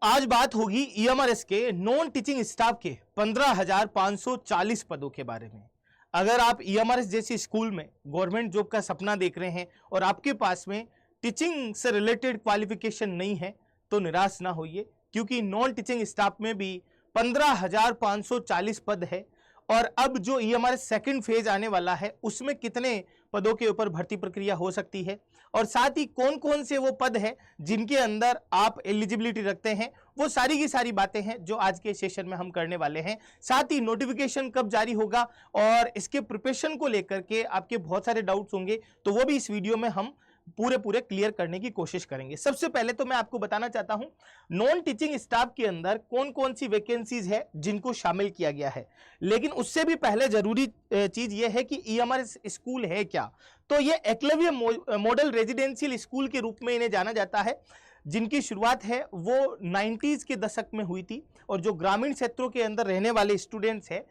आज बात होगी ईएमआरएस के नॉन टीचिंग स्टाफ के 15,540 पदों के बारे में। अगर आप ईएमआरएस जैसी स्कूल में गवर्नमेंट जॉब का सपना देख रहे हैं और आपके पास में टीचिंग से रिलेटेड क्वालिफिकेशन नहीं है तो निराश ना होइए, क्योंकि नॉन टीचिंग स्टाफ में भी 15,540 पद है। और अब जो ईएमआरएस सेकंड फेज आने वाला है उसमें कितने पदों के ऊपर भर्ती प्रक्रिया हो सकती है और साथ ही कौन कौन से वो पद है जिनके अंदर आप एलिजिबिलिटी रखते हैं, वो सारी की सारी बातें हैं जो आज के सेशन में हम करने वाले हैं। साथ ही नोटिफिकेशन कब जारी होगा और इसके प्रिपरेशन को लेकर के आपके बहुत सारे डाउट्स होंगे, तो वो भी इस वीडियो में हम पूरे क्लियर करने की कोशिश करेंगे। सबसे पहले तो मैं आपको बताना चाहता हूं नॉन टीचिंग स्टाफ के अंदर कौन कौन सी वैकेंसीज है जिनको शामिल किया गया है। लेकिन उससे भी पहले जरूरी चीज यह है कि ईएमआरएस स्कूल है क्या। तो यह एकलव्य मॉडल रेजिडेंशियल स्कूल के रूप में इन्हें जाना जाता है, जिनकी शुरुआत है वो 90s के दशक में हुई थी और जो ग्रामीण क्षेत्रों के अंदर रहने वाले स्टूडेंट्स हैं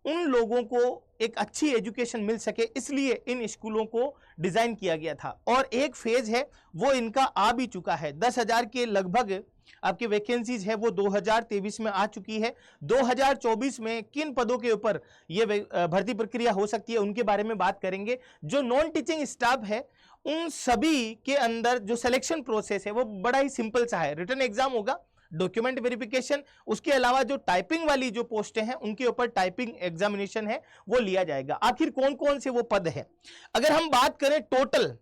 उन लोगों को एक अच्छी एजुकेशन मिल सके, इसलिए इन स्कूलों को डिजाइन किया गया था। और एक फेज है वो इनका आ भी चुका है। 10,000 के लगभग आपकी वैकेंसीज है वो 2023 में आ चुकी है। 2024 में किन पदों के ऊपर ये भर्ती प्रक्रिया हो सकती है उनके बारे में बात करेंगे। जो नॉन टीचिंग स्टाफ है उन सभी के अंदर जो सिलेक्शन प्रोसेस है वो बड़ा ही सिंपल सा है। रिटन एग्जाम होगा, डॉक्यूमेंट वेरिफिकेशन, उसके अलावा जो टाइपिंग वाली जो पोस्टें हैं उनके ऊपर टाइपिंग एग्जामिनेशन है वो लिया जाएगा। आखिर कौन कौन से वो पद है, अगर हम बात करें टोटल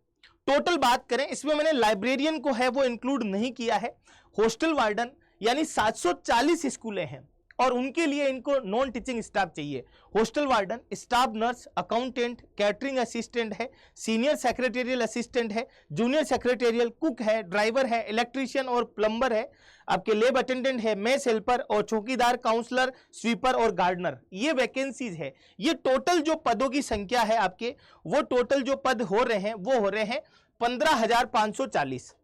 बात करें, इसमें मैंने लाइब्रेरियन को है वो इंक्लूड नहीं किया है। हॉस्टल वार्डन यानी 740 स्कूलें हैं और उनके लिए इनको नॉन टीचिंग स्टाफ चाहिए। Hostel warden, staff nurse, accountant, catering assistant है, सीनियर सेक्रेटेरियल असिस्टेंट है, जूनियर सेक्रेटेरियल, कुक है, ड्राइवर है, इलेक्ट्रीशियन और प्लम्बर है, आपके लेब अटेंडेंट है, मेस हेल्पर और चौकीदार, काउंसलर, स्वीपर और गार्डनर। ये वैकेंसीज है। ये टोटल जो पदों की संख्या है आपके, वो टोटल जो पद हो रहे हैं वो हो रहे हैं 15,540।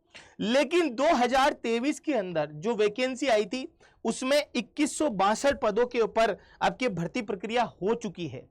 लेकिन 2023 के अंदर जो वैकेंसी आई थी उसमें 2162 पदों के ऊपर आपकी भर्ती प्रक्रिया हो चुकी है।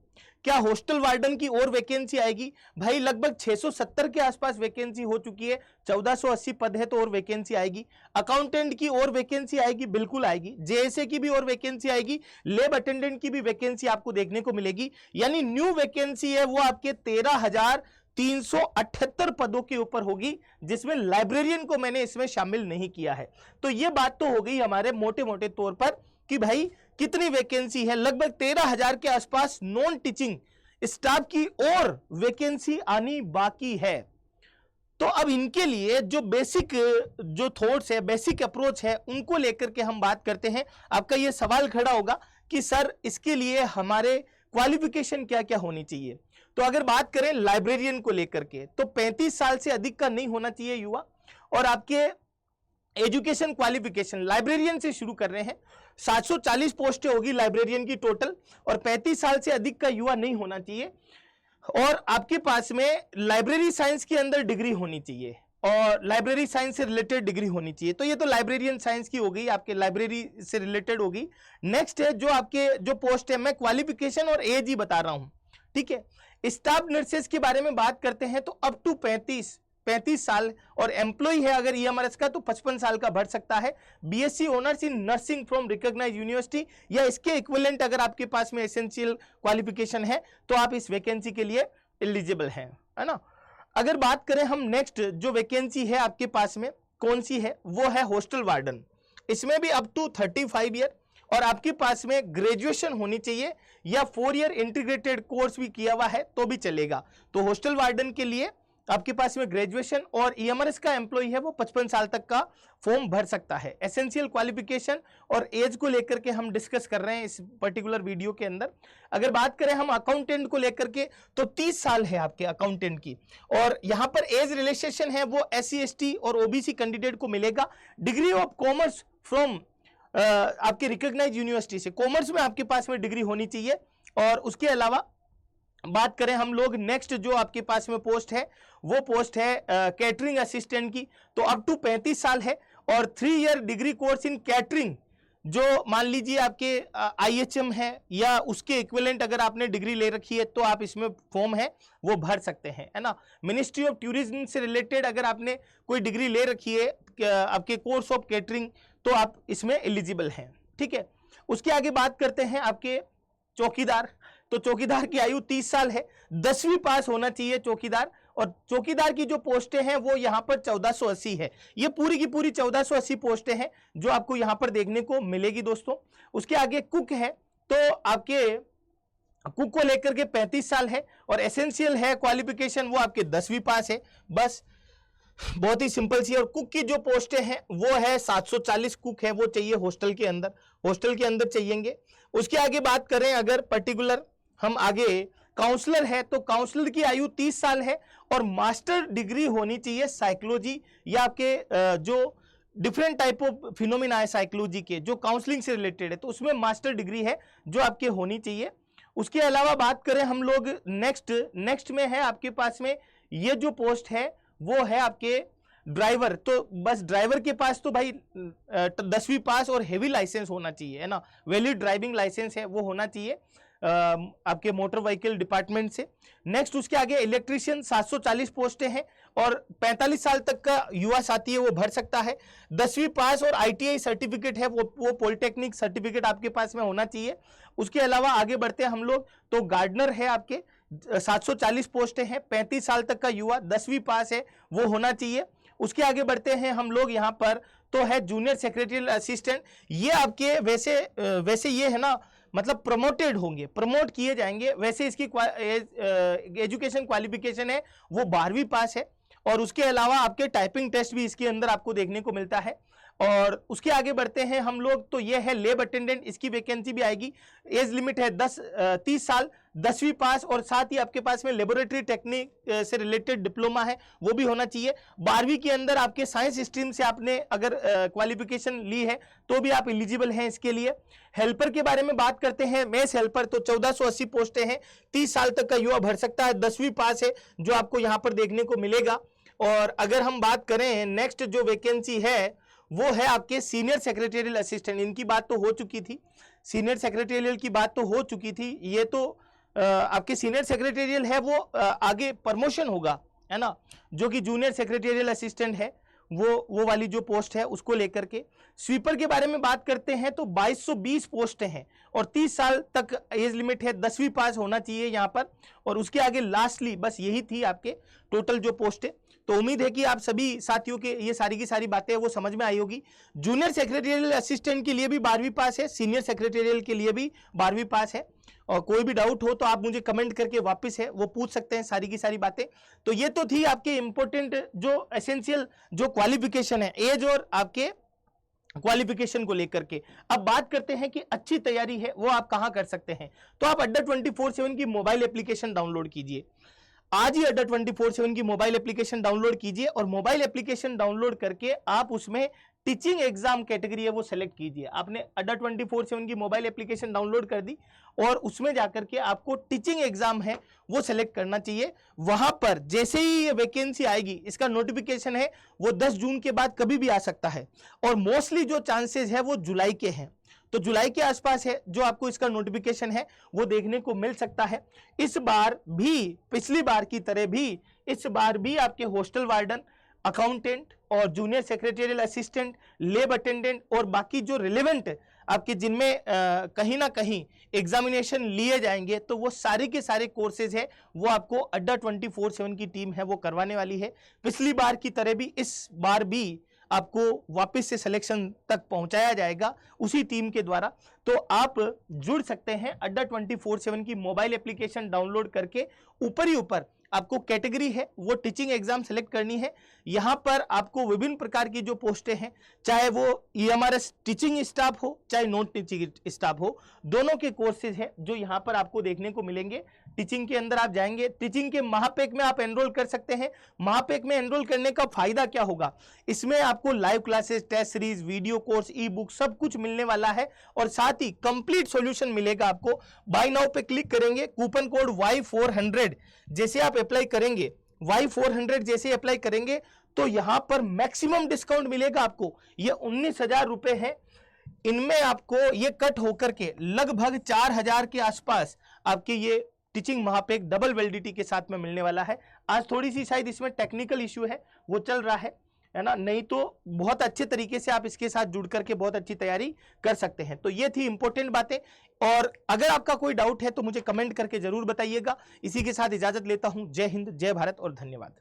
क्या हॉस्टल वार्डन की और वैकेंसी आएगी? भाई लगभग 670 के आसपास वैकेंसी हो चुकी है। 1480 पद है तो और वैकेंसी आएगी। अकाउंटेंट की और वैकेंसी आएगी, बिल्कुल आएगी। जेएसए की भी और वैकेंसी आएगी। लेब अटेंडेंट की भी वैकेंसी आपको देखने को मिलेगी। यानी न्यू वैकेंसी है वो आपके 13,378 पदों के ऊपर होगी, जिसमें लाइब्रेरियन को मैंने इसमें शामिल नहीं किया है। तो यह बात तो हो गई हमारे मोटे मोटे तौर पर कि भाई कितनी वैकेंसी है। लगभग 13,000 के आसपास नॉन टीचिंग स्टाफ की और वैकेंसी आनी बाकी है। तो अब इनके लिए जो बेसिक जो थॉट्स है, बेसिक अप्रोच है, उनको लेकर के हम बात करते हैं। आपका यह सवाल खड़ा होगा कि सर इसके लिए हमारे क्वालिफिकेशन क्या क्या होनी चाहिए। तो अगर बात करें लाइब्रेरियन को लेकर के तो 35 साल से अधिक का नहीं होना चाहिए युवा, और आपके एजुकेशन क्वालिफिकेशन लाइब्रेरियन से शुरू कर रहे हैं। 740 पोस्टें होगी लाइब्रेरियन की टोटल, और 35 साल से अधिक का युवा नहीं होना चाहिए, और आपके पास में लाइब्रेरी साइंस के अंदर डिग्री होनी चाहिए और लाइब्रेरी साइंस से रिलेटेड डिग्री होनी चाहिए। तो ये तो लाइब्रेरियन साइंस की हो गई, आपके लाइब्रेरी से रिलेटेड होगी। नेक्स्ट है जो आपके जो पोस्ट है, मैं क्वालिफिकेशन और एज ही बता रहा हूं, ठीक है। स्टाफ नर्सेस के बारे में बात करते हैं तो अप टू 35 साल, और एम्प्लॉय है अगर ईएमआरएस का तो 55 साल का भर सकता है। BSc honours in nursing from recognised university या इसके इक्विवेलेंट अगर आपके पास में एसेंशियल क्वालिफिकेशन है तो आप इस वैकेंसी के लिए एलिजिबल हैं, है ना। अगर बात करें हम नेक्स्ट जो वैकेंसी है आपके पास में कौन सी है, वो है हॉस्टल वार्डन। इसमें भी अप टू 35 ईयर, और आपके पास में ग्रेजुएशन होनी चाहिए या 4 ईयर इंटीग्रेटेड कोर्स भी किया हुआ है तो भी चलेगा। तो हॉस्टल वार्डन के लिए आपके पास में ग्रेजुएशन, और ईएमआरएस का एम्प्लॉय है वो 55 साल तक का फॉर्म भर सकता है। एसेंशियल क्वालिफिकेशन और एज को लेकर के हम डिस्कस कर रहे हैं इस पर्टिकुलर वीडियो के अंदर। अगर बात करें हम अकाउंटेंट को लेकर के तो 30 साल है आपके अकाउंटेंट की, और यहां पर एज रिलैक्सेशन है वो SC ST और OBC कैंडिडेट को मिलेगा। डिग्री ऑफ कॉमर्स फ्रॉम आपके रिकॉग्नाइज्ड यूनिवर्सिटी से, कॉमर्स में आपके पास में डिग्री होनी चाहिए। और उसके अलावा बात करें हम लोग नेक्स्ट जो आपके पास में पोस्ट है वो पोस्ट है कैटरिंग असिस्टेंट की, तो अप टू 35 साल है, और 3 year degree course in catering जो मान लीजिए आपके IHM है या उसके इक्विवेलेंट अगर आपने डिग्री ले रखी है तो आप इसमें फॉर्म है वो भर सकते हैं, है ना। मिनिस्ट्री ऑफ टूरिज्म से रिलेटेड अगर आपने कोई डिग्री ले रखी है आपके कोर्स ऑफ केटरिंग तो आप इसमें एलिजिबल हैं, ठीक है। उसके आगे बात करते हैं आपके चौकीदार। तो चौकीदार की आयु 30 साल है, 10वीं पास होना चाहिए चौकीदार, और चौकीदार की जो पोस्टें हैं वो यहां पर 1480 है। ये पूरी की पूरी 1480 पोस्टें हैं जो आपको यहां पर देखने को मिलेगी दोस्तों। उसके आगे कुक है, तो आपके कुक को लेकर के 35 साल है, और एसेंशियल है क्वालिफिकेशन वो आपके 10वीं पास है, बस बहुत ही सिंपल सी। और कुक की जो पोस्टें हैं वो है 740 कुक है, वो चाहिए हॉस्टल के अंदर चाहिएंगे। उसके आगे बात करें अगर पर्टिकुलर हम आगे काउंसलर है, तो काउंसलर की आयु 30 साल है और मास्टर डिग्री होनी चाहिए साइकोलॉजी या आपके जो डिफरेंट टाइप ऑफ फिनोमिना है साइकोलॉजी के जो काउंसलिंग से रिलेटेड है, तो उसमें मास्टर डिग्री है जो आपके होनी चाहिए। उसके अलावा बात करें हम लोग नेक्स्ट में है आपके पास में ये जो पोस्ट है वो है आपके ड्राइवर। तो बस ड्राइवर के पास तो भाई 10वीं पास और हेवी लाइसेंस होना चाहिए, है ना, वैलिड ड्राइविंग लाइसेंस है वो होना चाहिए आपके मोटर व्हीकल डिपार्टमेंट से। नेक्स्ट उसके आगे इलेक्ट्रीशियन 740 पोस्टें हैं और 45 साल तक का युवा साथी है वो भर सकता है। 10वीं पास और ITI सर्टिफिकेट है वो पॉलिटेक्निक सर्टिफिकेट आपके पास में होना चाहिए। उसके अलावा आगे बढ़ते हैं हम लोग, तो गार्डनर है आपके 740 पोस्टें हैं, 35 साल तक का युवा 10वीं पास है वो होना चाहिए। उसके आगे बढ़ते हैं हम लोग यहाँ पर, तो है जूनियर सेक्रेटरियल असिस्टेंट। ये आपके वैसे ये है ना, मतलब प्रमोटेड होंगे, प्रमोट किए जाएंगे। वैसे इसकी एजुकेशन क्वालिफिकेशन है वो 12वीं पास है, और उसके अलावा आपके टाइपिंग टेस्ट भी इसके अंदर आपको देखने को मिलता है। और उसके आगे बढ़ते हैं हम लोग, तो ये है लेब अटेंडेंट, इसकी वैकेंसी भी आएगी। एज लिमिट है 30 साल, 10वीं पास, और साथ ही आपके पास में लेबोरेटरी टेक्निक से रिलेटेड डिप्लोमा है वो भी होना चाहिए। 12वीं के अंदर आपके साइंस स्ट्रीम से आपने अगर क्वालिफिकेशन ली है तो भी आप एलिजिबल हैं इसके लिए। हेल्पर के बारे में बात करते हैं, मेस हेल्पर, तो 1480 पोस्टें हैं, 30 साल तक का युवा भर सकता है, 10वीं पास है जो आपको यहाँ पर देखने को मिलेगा। और अगर हम बात करें नेक्स्ट जो वैकेंसी है वो है आपके सीनियर सेक्रेटरियल असिस्टेंट। इनकी बात तो हो चुकी थी, सीनियर सेक्रेटरियल की बात तो हो चुकी थी। ये तो आपके सीनियर सेक्रेटरियल है वो आगे प्रमोशन होगा, है ना, जो कि जूनियर सेक्रेटरियल असिस्टेंट है वो वाली जो पोस्ट है उसको लेकर के। स्वीपर के बारे में बात करते हैं तो 2220 पोस्टें हैं और 30 साल तक एज लिमिट है, 10वीं पास होना चाहिए यहाँ पर। और उसके आगे लास्टली बस यही थी आपके टोटल जो पोस्टें। तो उम्मीद है कि आप सभी साथियों के ये सारी की सारी बातें वो समझ में आई होगी। जूनियर सेक्रेटरियल असिस्टेंट के लिए भी 12वीं पास है, सीनियर सेक्रेटरियल के लिए भी 12वीं पास है। और कोई भी डाउट हो तो आप मुझे कमेंट करके वापस है वो पूछ सकते हैं सारी की सारी बातें। तो ये तो थी आपके इंपॉर्टेंट जो एसेंशियल जो क्वालिफिकेशन है, एज और आपके क्वालिफिकेशन को लेकर के। अब बात करते हैं कि अच्छी तैयारी है वो आप कहां कर सकते हैं। तो आप अड्डा 24/7 की मोबाइल एप्लीकेशन डाउनलोड कीजिए, आज ही अड्डा 24/7 की मोबाइल एप्लीकेशन डाउनलोड कीजिए। और मोबाइल एप्लीकेशन डाउनलोड करके आप उसमें टीचिंग एग्जाम कैटेगरी है वो सेलेक्ट कीजिए। आपने अड्डा 24/7 की मोबाइल एप्लीकेशन डाउनलोड कर दी और उसमें जाकर के आपको टीचिंग एग्जाम है वो सेलेक्ट करना चाहिए। वहां पर जैसे ही ये वैकेंसी आएगी, इसका नोटिफिकेशन है वो 10 जून के बाद कभी भी आ सकता है, और मोस्टली जो चांसेस है वो जुलाई के हैं। तो जुलाई के आसपास है जो आपको इसका नोटिफिकेशन है वो देखने को मिल सकता है। इस बार भी पिछली बार की तरह भी इस बार भी आपके हॉस्टल वार्डन, अकाउंटेंट और जूनियर सेक्रेटरियल असिस्टेंट, लेब अटेंडेंट और बाकी जो रिलेवेंट आपके जिनमें कहीं ना कहीं एग्जामिनेशन लिए जाएंगे, तो वो सारे के सारे कोर्सेज है वो आपको अड्डा 24/7 की टीम है वो करवाने वाली है। पिछली बार की तरह भी इस बार भी आपको वापस से सिलेक्शन तक पहुंचाया जाएगा उसी टीम के द्वारा। तो आप जुड़ सकते हैं अड्डा 24/7 की मोबाइल एप्लीकेशन डाउनलोड करके। ऊपर ही ऊपर आपको कैटेगरी है वो टीचिंग एग्जाम सेलेक्ट करनी है। यहां पर आपको विभिन्न प्रकार की जो पोस्टें हैं, चाहे वो EMRS टीचिंग स्टाफ हो चाहे नॉन टीचिंग स्टाफ हो, दोनों के कोर्सेज हैं जो यहां पर आपको देखने को मिलेंगे। टीचिंग के अंदर आप जाएंगे, टीचिंग के महापैक में आप एनरोल कर सकते हैं। महापैक में एनरोल करने का फायदा क्या होगा, इसमें आपको live classes, test series, video course, e book सब कुछ मिलने वाला है और साथ ही कंप्लीट सॉल्यूशन मिलेगा आपको। बाय नाउ पे क्लिक करेंगे, कूपन कोड Y400 जैसे आप अप्लाई करेंगे, Y400 जैसे अप्लाई करेंगे तो यहां पर मैक्सिमम डिस्काउंट मिलेगा आपको। ये 19,000 रुपए है, इनमें आपको ये कट होकर के लगभग 4000 के आसपास आपके ये टीचिंग महापेक डबल वैलिडिटी के साथ में मिलने वाला है। आज थोड़ी सी शायद इसमें टेक्निकल इश्यू है, वो चल रहा है ना, नहीं तो बहुत अच्छे तरीके से आप इसके साथ जुड़ करके बहुत अच्छी तैयारी कर सकते हैं। तो ये थी इंपॉर्टेंट बातें, और अगर आपका कोई डाउट है तो मुझे कमेंट करके जरूर बताइएगा। इसी के साथ इजाजत लेता हूं। जय हिंद, जय भारत और धन्यवाद।